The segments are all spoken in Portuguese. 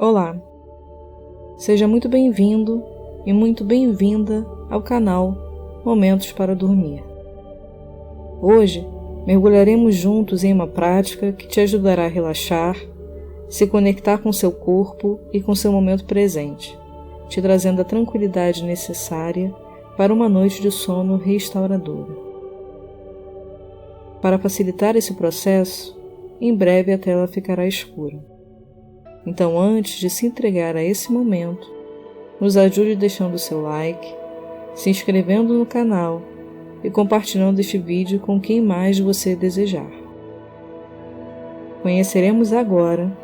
Olá, seja muito bem-vindo e muito bem-vinda ao canal Momentos para Dormir. Hoje, mergulharemos juntos em uma prática que te ajudará a relaxar, se conectar com seu corpo e com seu momento presente, te trazendo a tranquilidade necessária para uma noite de sono restauradora. Para facilitar esse processo, em breve a tela ficará escura. Então, antes de se entregar a esse momento, nos ajude deixando o seu like, se inscrevendo no canal e compartilhando este vídeo com quem mais você desejar. Conheceremos agora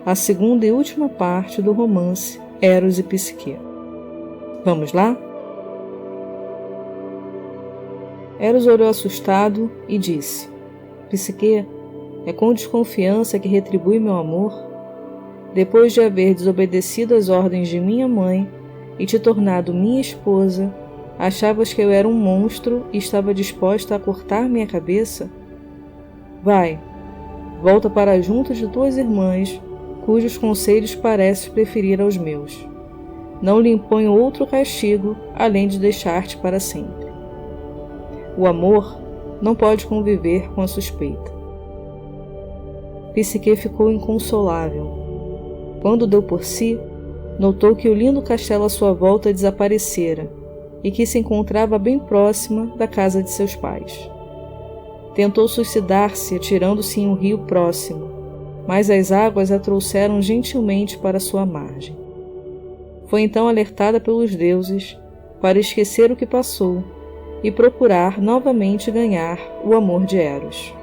a segunda e última parte do romance Eros e Psique. Vamos lá? Eros olhou assustado e disse: Psique, é com desconfiança que retribui meu amor? Depois de haver desobedecido às ordens de minha mãe e te tornado minha esposa, achavas que eu era um monstro e estava disposta a cortar minha cabeça? Vai, volta para junto de tuas irmãs, cujos conselhos pareces preferir aos meus. Não lhe imponho outro castigo, além de deixar-te para sempre. O amor não pode conviver com a suspeita. Psique ficou inconsolável. Quando deu por si, notou que o lindo castelo à sua volta desaparecera e que se encontrava bem próxima da casa de seus pais. Tentou suicidar-se atirando-se em um rio próximo, mas as águas a trouxeram gentilmente para sua margem. Foi então alertada pelos deuses para esquecer o que passou e procurar novamente ganhar o amor de Eros.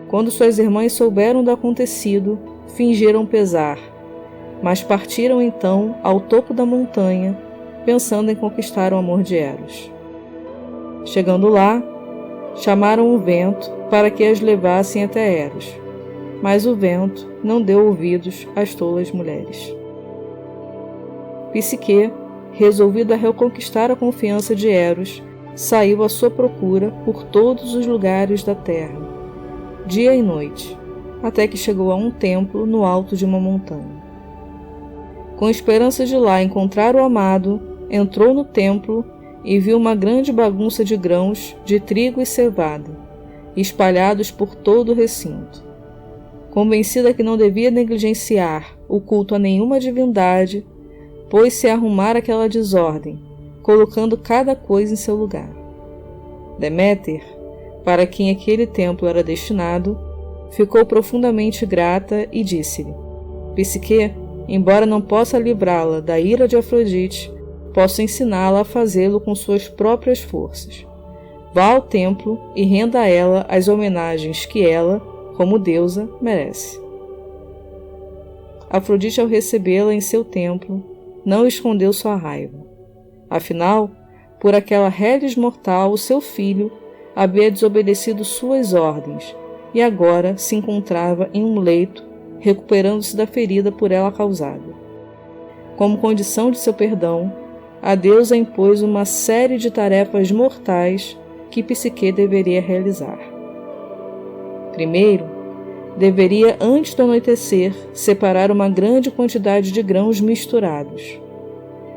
Quando suas irmãs souberam do acontecido, fingiram pesar, mas partiram então ao topo da montanha, pensando em conquistar o amor de Eros. Chegando lá, chamaram o vento para que as levassem até Eros, mas o vento não deu ouvidos às tolas mulheres. Psique, resolvida a reconquistar a confiança de Eros, saiu à sua procura por todos os lugares da terra, dia e noite, até que chegou a um templo no alto de uma montanha. Com esperança de lá encontrar o amado, entrou no templo e viu uma grande bagunça de grãos de trigo e cevada, espalhados por todo o recinto. Convencida que não devia negligenciar o culto a nenhuma divindade, pôs-se a arrumar aquela desordem, colocando cada coisa em seu lugar. Deméter, para quem aquele templo era destinado, ficou profundamente grata e disse-lhe: Psique, embora não possa livrá-la da ira de Afrodite, posso ensiná-la a fazê-lo com suas próprias forças. Vá ao templo e renda a ela as homenagens que ela, como deusa, merece. Afrodite, ao recebê-la em seu templo, não escondeu sua raiva. Afinal, por aquela reles mortal, o seu filho havia desobedecido suas ordens e agora se encontrava em um leito, recuperando-se da ferida por ela causada. Como condição de seu perdão, a deusa impôs uma série de tarefas mortais que Psique deveria realizar. Primeiro, deveria, antes do anoitecer, separar uma grande quantidade de grãos misturados.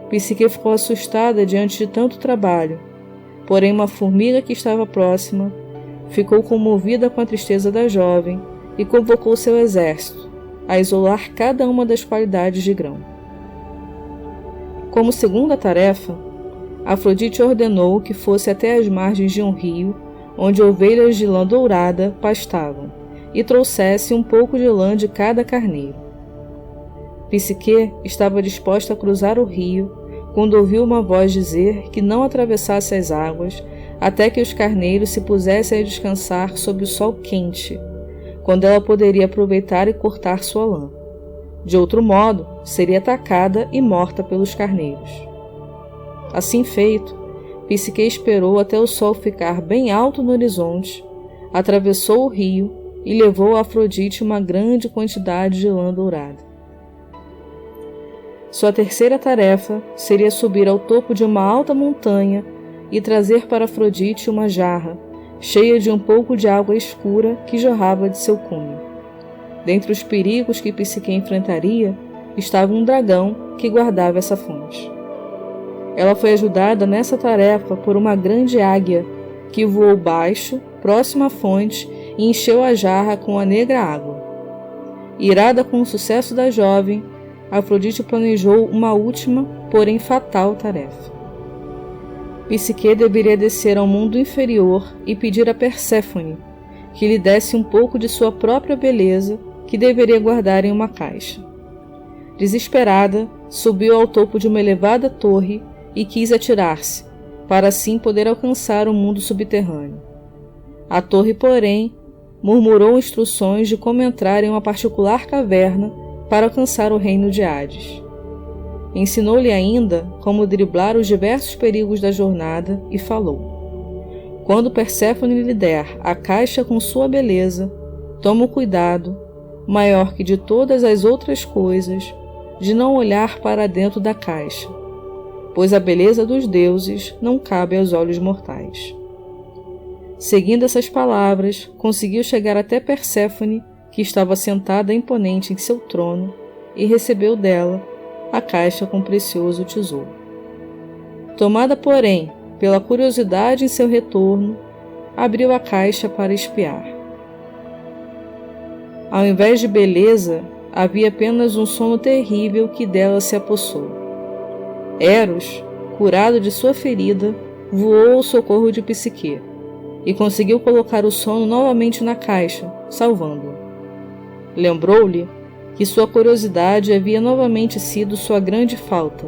Psique ficou assustada diante de tanto trabalho, porém uma formiga que estava próxima ficou comovida com a tristeza da jovem e convocou seu exército a isolar cada uma das qualidades de grão. Como segunda tarefa, Afrodite ordenou que fosse até as margens de um rio onde ovelhas de lã dourada pastavam e trouxesse um pouco de lã de cada carneiro. Psique estava disposta a cruzar o rio quando ouviu uma voz dizer que não atravessasse as águas até que os carneiros se pusessem a descansar sob o sol quente, quando ela poderia aproveitar e cortar sua lã. De outro modo, seria atacada e morta pelos carneiros. Assim feito, Psique esperou até o sol ficar bem alto no horizonte, atravessou o rio e levou a Afrodite uma grande quantidade de lã dourada. Sua terceira tarefa seria subir ao topo de uma alta montanha e trazer para Afrodite uma jarra, cheia de um pouco de água escura que jorrava de seu cunho. Dentre os perigos que Psique enfrentaria, estava um dragão que guardava essa fonte. Ela foi ajudada nessa tarefa por uma grande águia que voou baixo, próximo à fonte, e encheu a jarra com a negra água. Irada com o sucesso da jovem, Afrodite planejou uma última, porém fatal tarefa. Psique deveria descer ao mundo inferior e pedir a Perséfone que lhe desse um pouco de sua própria beleza, que deveria guardar em uma caixa. Desesperada, subiu ao topo de uma elevada torre e quis atirar-se, para assim poder alcançar o mundo subterrâneo. A torre, porém, murmurou instruções de como entrar em uma particular caverna para alcançar o reino de Hades. Ensinou-lhe ainda como driblar os diversos perigos da jornada e falou: quando Perséfone lhe der a caixa com sua beleza, toma o cuidado, maior que de todas as outras coisas, de não olhar para dentro da caixa, pois a beleza dos deuses não cabe aos olhos mortais. Seguindo essas palavras, conseguiu chegar até Perséfone, que estava sentada imponente em seu trono, e recebeu dela a caixa com precioso tesouro. Tomada, porém, pela curiosidade em seu retorno, abriu a caixa para espiar. Ao invés de beleza, havia apenas um sono terrível que dela se apossou. Eros, curado de sua ferida, voou ao socorro de Psique e conseguiu colocar o sono novamente na caixa, salvando-a. Lembrou-lhe que sua curiosidade havia novamente sido sua grande falta,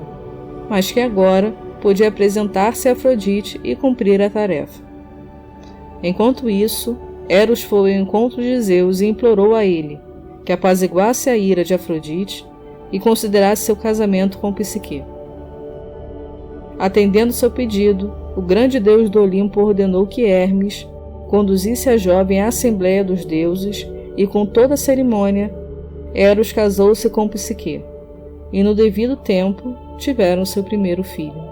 mas que agora podia apresentar-se a Afrodite e cumprir a tarefa. Enquanto isso, Eros foi ao encontro de Zeus e implorou a ele que apaziguasse a ira de Afrodite e considerasse seu casamento com Psique. Atendendo seu pedido, o grande deus do Olimpo ordenou que Hermes conduzisse a jovem à Assembleia dos Deuses e, com toda a cerimônia, Eros casou-se com Psique e, no devido tempo, tiveram seu primeiro filho.